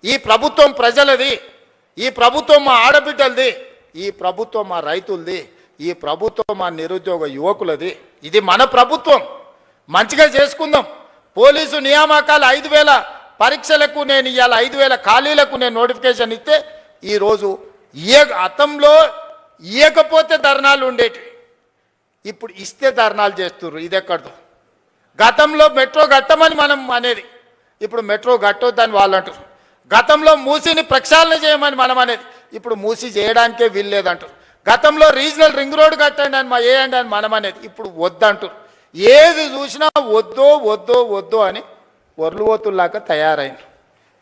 ఈ ప్రభుత్వం ప్రజలది, ఈ ప్రభుత్వం మా ఆడబిడ్డలది, ఈ ప్రభుత్వం మా రైతులది, ఈ ప్రభుత్వం మా నిరుద్యోగ యువకులది. ఇది మన ప్రభుత్వం. మంచిగా చేసుకుందాం. పోలీసు నియామకాలు 5,000 పరీక్షలకు నేను ఇవాళ 5,000 ఖాళీలకు నేను నోటిఫికేషన్ ఇస్తే ఈరోజు గతంలో ఇవ్వకపోతే ధర్నాలు ఉండేవి, ఇప్పుడు ఇస్తే ధర్నాలు చేస్తున్నారు. ఇది ఎక్కడో. గతంలో మెట్రో కట్టమని మనం అనేది, ఇప్పుడు మెట్రో కట్టొద్దని వాళ్ళు అంటారు. గతంలో మూసిని ప్రక్షాళన చేయమని మనం అనేది, ఇప్పుడు మూసి చేయడానికే వీల్లేదంటారు. గతంలో రీజనల్ రింగ్ రోడ్ కట్టండి అని వేయండి అని మనం అనేది, ఇప్పుడు వద్దంటారు. ఏది చూసినా వద్దో వద్దో వద్దో అని ఒర్లువోతుల్లాగా తయారైన.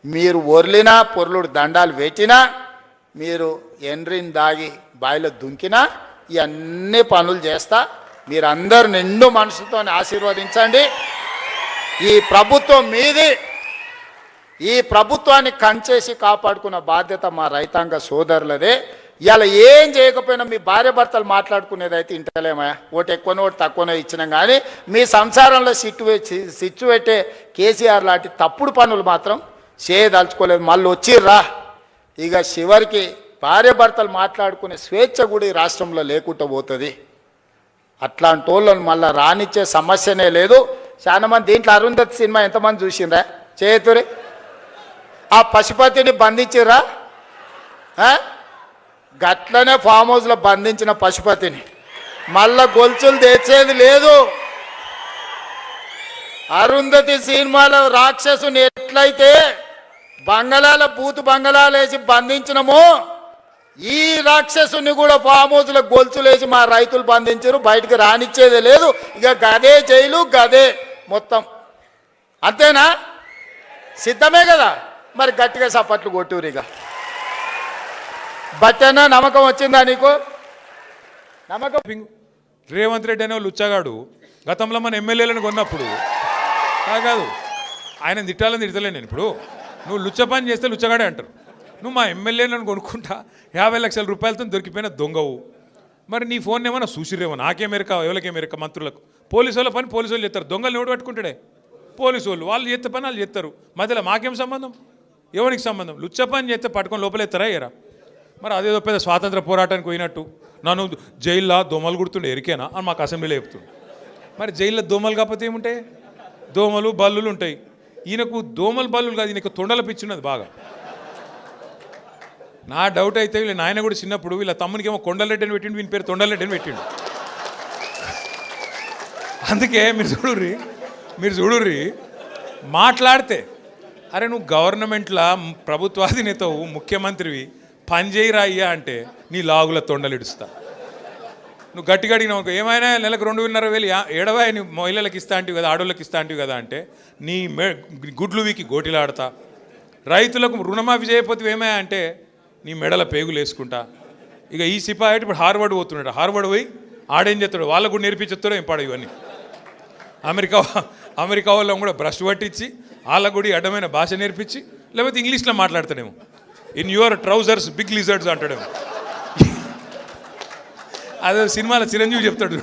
మీరు ఒర్లినా పొర్లుడు దండాలు పెట్టినా, మీరు ఎండ్రిని దాగి బాయిలో దుంకినా ఇవన్నీ పనులు చేస్తా. మీరందరూ నిండు మనసుతో ఆశీర్వదించండి. ఈ ప్రభుత్వం మీది. ఈ ప్రభుత్వాన్ని కంచేసి కాపాడుకున్న బాధ్యత మా రైతాంగ సోదరులదే. ఇలా ఏం చేయకపోయినా మీ భార్య భర్తలు మాట్లాడుకునేది అయితే ఇంటలేమా, ఓటు ఎక్కువనో ఓటు తక్కువనో ఇచ్చినాం. కానీ మీ సంసారంలో సిచ్చు పెట్టే కేసీఆర్ లాంటి తప్పుడు పనులు మాత్రం చేయదలుచుకోలేదు. మళ్ళీ వచ్చిర్రా. ఇక చివరికి భార్య భర్తలు మాట్లాడుకునే స్వేచ్ఛ కూడా ఈ రాష్ట్రంలో లేకుండా పోతుంది. అట్లాంటి వాళ్ళని మళ్ళీ రానిచ్చే సమస్యనే లేదు. చాలా మంది దీంట్లో అరుంధతి సినిమా ఎంతమంది చూసిండ్రా? చేతురి ఆ పశుపతిని బంధించిర్రా? గట్లనే ఫామ్ హౌస్లో బంధించిన పశుపతిని మళ్ళా గొలుసులు తెచ్చేది లేదు. అరుంధతి సినిమాలో రాక్షసుని ఎట్లయితే బంగళాల బూతు బంగళాలు వేసి బంధించినమో, ఈ రాక్షసుని కూడా ఫామ్ హౌస్లో గొలుసులు వేసి మా రైతులు బంధించారు. బయటికి రానిచ్చేది లేదు. ఇక గదే జైలు, గదే మొత్తం. అంతేనా? సిద్ధమే కదా? మరి గట్టిగా సపట్లు కొట్టురు. ఇక బట్టనా నమ్మకం వచ్చిందా నీకు? నమ్మకం. రేవంత్ రెడ్డి అనే లుచ్చగాడు గతంలో మన ఎమ్మెల్యేలను కొన్నప్పుడు కాదు, ఆయన తిట్టాలని తిడతలే నేను. ఇప్పుడు నువ్వు లుచ్చ పని చేస్తే లుచ్చగాడే అంటారు. నువ్వు మా ఎమ్మెల్యేలను కొనుక్కుంటా 50 లక్షల రూపాయలతో దొరికిపోయిన దొంగవు. మరి నీ ఫోన్ ఏమన్నా చూసిరేమో? నాకేమెరక, ఎవరికేమెరక? మంత్రులకు. పోలీసు వాళ్ళ పని పోలీసు వాళ్ళు చేస్తారు. దొంగలు ఎవడు పట్టుకుంటాడే? పోలీసు వాళ్ళు. వాళ్ళు చేస్తే పని వాళ్ళు చేస్తారు. మధ్యలో మాకేం సంబంధం? ఎవరికి సంబంధం? లుచ్చ పని చేస్తే పట్టుకొని లోపలేస్తారా ఎరా? మరి అదేదో పెద్ద స్వాతంత్ర పోరాటానికి పోయినట్టు నన్ను జైల్లో దోమలు కుడుతుండే ఎరికేనా అని మాకు అసెంబ్లీలో చెప్తుండే. మరి జైల్లో దోమలు కాకపోతే ఏముంటాయి? దోమలు బల్లులు ఉంటాయి. ఈయనకు దోమలు బల్లులు కాదు, ఈయనకు తొండల పిచ్చున్నది బాగా. నా డౌట్ అయితే వీళ్ళ నాయన కూడా చిన్నప్పుడు వీళ్ళ తమ్మునికి ఏమో కొండలరెడ్డి అని పెట్టిండు, వీని పేరు తొండలరెడ్డి అని పెట్టిండు. అందుకే మీరు చూడుర్రి మాట్లాడితే, అరే నువ్వు గవర్నమెంట్లో ప్రభుత్వాధినేతవు, ముఖ్యమంత్రివి, పని చేయరా అయ్యా అంటే నీ లాగుల తొండలు ఇడుస్తా. నువ్వు గట్టిగా అడిగినావు, ఏమైనా నెలకు 2,500 ఏడవా నీ మహిళలకు ఇస్తా అంటివి కదా, ఆడోళ్ళకి ఇస్తా అంటివి కదా అంటే నీ గుడ్లు వీకి గోటిలాడతా. రైతులకు రుణమాఫీ చేయకపోతే ఏమయ్యా అంటే నీ మెడల పేగులు వేసుకుంటా. ఇక ఈ సిపాయి ఇప్పుడు హార్వర్డ్ పోతున్నాడు. హార్వర్డ్ పోయి ఆడేం చేస్తాడు? వాళ్ళకు కూడా నేర్పించేస్తాడో ఏం పాడు ఇవన్నీ. అమెరికా వాళ్ళని కూడా బ్రష్ పట్టించి వాళ్ళకు కూడా అడ్డమైన భాష నేర్పించి, లేకపోతే ఇంగ్లీష్లో మాట్లాడతాడేమో. In your trousers big lizards అంటాడేమో. అదే సినిమాలో చిరంజీవి చెప్తాడు,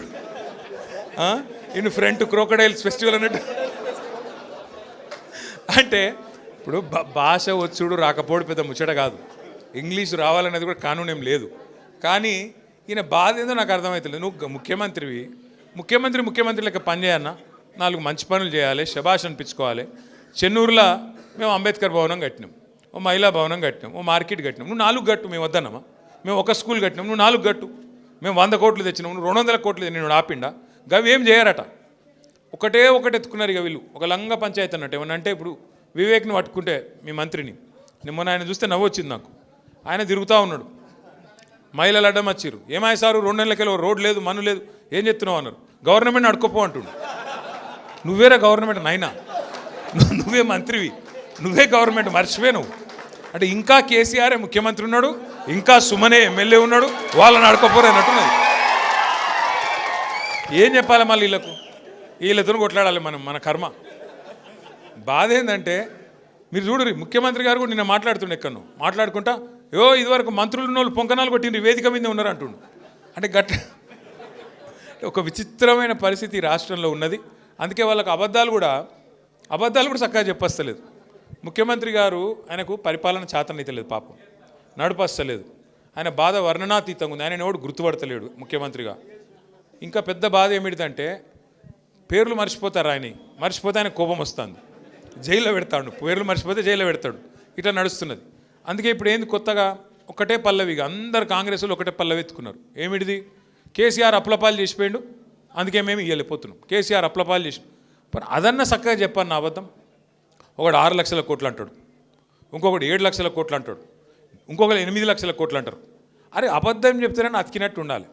ఇన్ ఫ్రంట్ క్రోకడైల్స్ ఫెస్టివల్ అన్నట్టు. అంటే ఇప్పుడు భాష వచ్చుడు రాకపోవడం పెద్ద ముచ్చట కాదు. ఇంగ్లీషు రావాలనేది కూడా కానూన్ ఏం లేదు. కానీ ఈయన బాధ ఏదో నాకు అర్థమవుతుంది. నువ్వు ముఖ్యమంత్రి లెక్క పని చేయన్నా, 4 మంచి పనులు చేయాలి, శభాష్ అనిపించుకోవాలి. చెన్నూరులో మేము అంబేద్కర్ భవనం కట్టినాం, ఓ మహిళా భవనం కట్టినాం, ఓ మార్కెట్ కట్టినాం. నువ్వు 4 గట్టు, మేము వద్దన్నామా? మేము ఒక స్కూల్ కట్టినాం, నువ్వు 4 గట్టు. మేము 100 కోట్లు తెచ్చినాం, నువ్వు 200 కోట్లు నేను ఆపిండా? గవి ఏం చేయరట. ఒకటే ఎత్తుకున్నారు ఇక వీళ్ళు. ఒక లంగా పంచాయతీ అన్నట్టు. ఏమన్నా అంటే ఇప్పుడు వివేక్ని పట్టుకుంటే మీ మంత్రిని, మొన్న ఆయన చూస్తే నవ్వు వచ్చింది నాకు. ఆయన తిరుగుతూ ఉన్నాడు, మహిళలు అడ్డం వచ్చిర్రు. ఏమాయి సారు 2 నెలలకెళ్ళి రోడ్ లేదు, మన్ను లేదు, ఏం చెప్తున్నావు అన్నారు. గవర్నమెంట్ని అడుకోపో అంటుండు. నువ్వేరా గవర్నమెంట్ నాయనా, నువ్వే మంత్రివి, నువ్వే గవర్నమెంట్, మర్చిపోయి నువ్వు అంటే. ఇంకా కేసీఆరే ముఖ్యమంత్రి ఉన్నాడు, ఇంకా సుమనే ఎమ్మెల్యే ఉన్నాడు, వాళ్ళని అడుకోపోరు అన్నట్టున్నది. ఏం చెప్పాలి మళ్ళీ వీళ్ళతో కొట్లాడాలి మన కర్మ. బాధ ఏంటంటే మీరు చూడరు, ముఖ్యమంత్రి గారు కూడా నిన్న మాట్లాడుతుండే ఎక్కడో మాట్లాడుకుంటా, ఇదివరకు మంత్రులు ఉన్న వాళ్ళు పొంకనాలు కొట్టిండ్రు, వేదిక మీద ఉన్నారు అంటుండు. అంటే ఒక విచిత్రమైన పరిస్థితి రాష్ట్రంలో ఉన్నది. అందుకే వాళ్ళకి అబద్ధాలు కూడా చక్కగా చెప్పస్తలేదు. ముఖ్యమంత్రి గారు ఆయనకు పరిపాలన చాతనైతలేదు పాపం, నడుపస్తలేదు. ఆయన బాధ వర్ణనాతీతంగా ఉంది. ఆయన ఎవడు గుర్తుపడతలేడు ముఖ్యమంత్రిగా. ఇంకా పెద్ద బాధ ఏమిటిదంటే పేర్లు మర్చిపోతారు. ఆయన మర్చిపోతే ఆయన కోపం వస్తుంది, జైల్లో పెడతాడు. పేర్లు మర్చిపోతే జైల్లో పెడతాడు. ఇట్లా నడుస్తున్నది. అందుకే ఇప్పుడు ఏంది కొత్తగా ఒకటే పల్లవిగా అందరు కాంగ్రెస్లో ఒకటే పల్లవి ఎత్తుకున్నారు. ఏమిటిది? కేసీఆర్ అప్లపాలు చేసిపోయిండు, అందుకే మేము ఇవ్వలేకపోతున్నాం. కేసీఆర్ అప్లపాలు చేసి అదన్న చక్కగా చెప్పాను నా అబద్ధం. ఒకడు 6 లక్షల కోట్లు అంటాడు, ఇంకొకటి 7 లక్షల కోట్లు అంటాడు, ఇంకొకరు 8 లక్షల కోట్లు అంటారు. అరే అబద్ధం చెప్తారని అతికినట్టు ఉండాలి.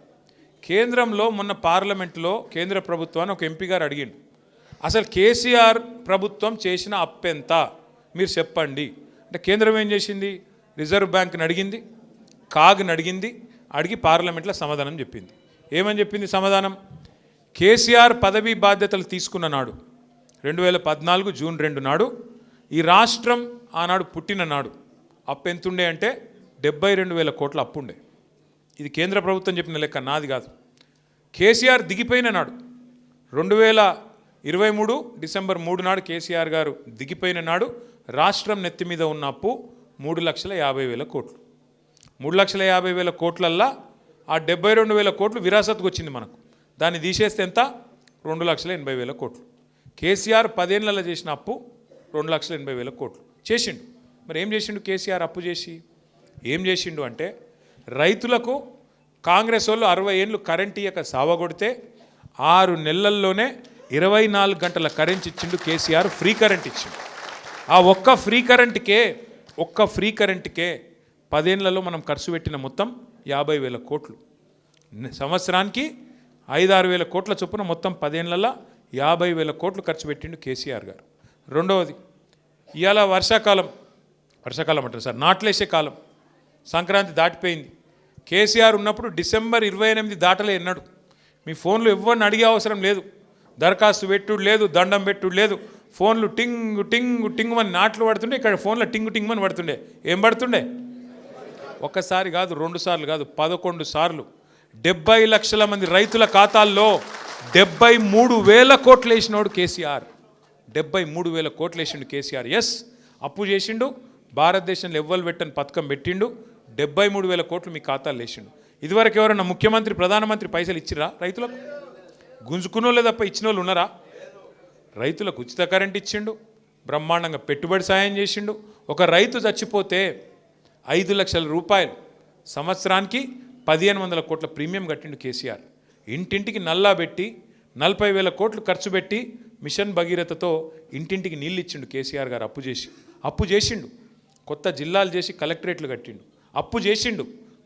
కేంద్రంలో మొన్న పార్లమెంట్లో కేంద్ర ప్రభుత్వాన్ని ఒక ఎంపీ గారు అడిగిండు, అసలు కేసీఆర్ ప్రభుత్వం చేసిన అప్పెంత మీరు చెప్పండి అంటే కేంద్రం ఏం చేసింది? రిజర్వ్ బ్యాంక్ని అడిగింది, కాగ్ని అడిగింది, అడిగి పార్లమెంట్లో సమాధానం చెప్పింది. ఏమని చెప్పింది సమాధానం? కేసీఆర్ పదవీ బాధ్యతలు తీసుకున్న నాడు 2014 జూన్ 2 నాడు ఈ రాష్ట్రం ఆనాడు పుట్టిన నాడు అప్పు ఎంతుండే అంటే 72,000 కోట్ల అప్పు ఉండే. ఇది కేంద్ర ప్రభుత్వం చెప్పిన లెక్క, నాది కాదు. కేసీఆర్ దిగిపోయిన నాడు 2023 డిసెంబర్ 3 నాడు కేసీఆర్ గారు దిగిపోయిన నాడు రాష్ట్రం నెత్తి మీద ఉన్న అప్పు 3,50,000 కోట్లు. 3,50,000 కోట్లల్లా ఆ 72,000 కోట్లు విరాసత్కు వచ్చింది మనకు. దాన్ని తీసేస్తే ఎంత? 2,80,000 కోట్లు. కేసీఆర్ 10 ఏళ్లలో చేసిన అప్పు 2,80,000 కోట్లు చేసిండు. మరి ఏం చేసిండు కేసీఆర్ అప్పు చేసి? ఏం చేసిండు అంటే రైతులకు కాంగ్రెస్ వాళ్ళు 60 ఏళ్ళు కరెంట్ ఇయ్యక సావగొడితే 6 నెలల్లోనే 24 గంటల కరెంట్ ఇచ్చిండు కేసీఆర్. ఫ్రీ కరెంట్ ఇచ్చిండు. ఆ ఒక్క ఫ్రీ కరెంట్కే 10 ఏళ్లలో మనం ఖర్చు పెట్టిన మొత్తం 50,000 కోట్లు. సంవత్సరానికి 5-6 వేల కోట్ల చొప్పున మొత్తం 10 ఏళ్లలో 50,000 కోట్లు ఖర్చు పెట్టిండు కేసీఆర్ గారు. రెండవది, ఇవాళ వర్షాకాలం అంటారు సార్, నాట్లేసే కాలం, సంక్రాంతి దాటిపోయింది. కేసీఆర్ ఉన్నప్పుడు డిసెంబర్ 28 దాటలే ఎన్నాడు. మీ ఫోన్లు ఎవరిని అడిగే అవసరం లేదు, దరఖాస్తు పెట్టుడు లేదు, దండం పెట్టుడు లేదు. ఫోన్లు టింగ్ టింగ్ టింగ్ అని నాట్లు పడుతుండే, ఇక్కడ ఫోన్లో టింగ్ టింగ్ అని పడుతుండే. ఏం పడుతుండే? ఒక్కసారి కాదు, 2 సార్లు కాదు, 11 సార్లు 70 లక్షల మంది రైతుల ఖాతాల్లో 73,000 కోట్లు వేసినోడు కేసీఆర్. 73,000 కోట్లు వేసిండు కేసీఆర్. ఎస్, అప్పు చేసిండు, భారతదేశంలో ఎవ్వరు పెట్టని పథకం పెట్టిండు, 73,000 కోట్లు మీ ఖాతాలు వేసిండు. ఇదివరకు ఎవరన్నా ముఖ్యమంత్రి ప్రధానమంత్రి పైసలు ఇచ్చిరా రైతులకు? గుంజుకున్నోళ్ళే తప్ప ఇచ్చిన వాళ్ళు ఉన్నారా? రైతులకు ఉచిత కరెంట్ ఇచ్చిండు, బ్రహ్మాండంగా పెట్టుబడి సాయం చేసిండు. ఒక రైతు చచ్చిపోతే 5 లక్షల రూపాయలు సంవత్సరానికి 1,500 కోట్ల ప్రీమియం కట్టిండు కేసీఆర్. ఇంటింటికి నల్లా పెట్టి 40,000 కోట్లు ఖర్చు పెట్టి మిషన్ భగీరథతో ఇంటింటికి నీళ్ళు ఇచ్చిండు కేసీఆర్ గారు. అప్పు చేసిండు. కొత్త జిల్లాలు చేసి కలెక్టరేట్లు కట్టిండు. అప్పు చేసిండు.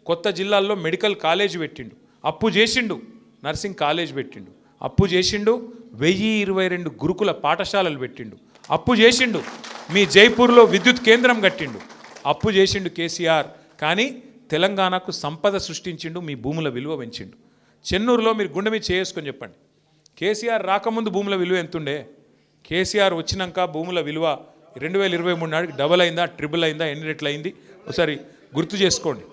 కొత్త జిల్లాల్లో మెడికల్ కాలేజ్ పెట్టిండు. అప్పు చేసిండు. నర్సింగ్ కాలేజ్ పెట్టిండు. అప్పు చేసిండు. 1022 గురుకుల పాఠశాలలు పెట్టిండు. అప్పు చేసిండు. మీ జైపూర్లో విద్యుత్ కేంద్రం కట్టిండు. అప్పు చేసిండు కేసీఆర్. కానీ తెలంగాణకు సంపద సృష్టించిండు, మీ భూముల విలువ పెంచిండు. చెన్నూరులో మీరు గుండె మీద చేసుకొని చెప్పండి, కేసీఆర్ రాకముందు భూముల విలువ ఎంతుండే? కేసీఆర్ వచ్చినాక భూముల విలువ 2023 నాటికి డబల్ అయిందా, ట్రిపుల్ అయిందా, ఎన్ని రెట్లు అయింది? ఒకసారి గుర్తు చేసుకోండి.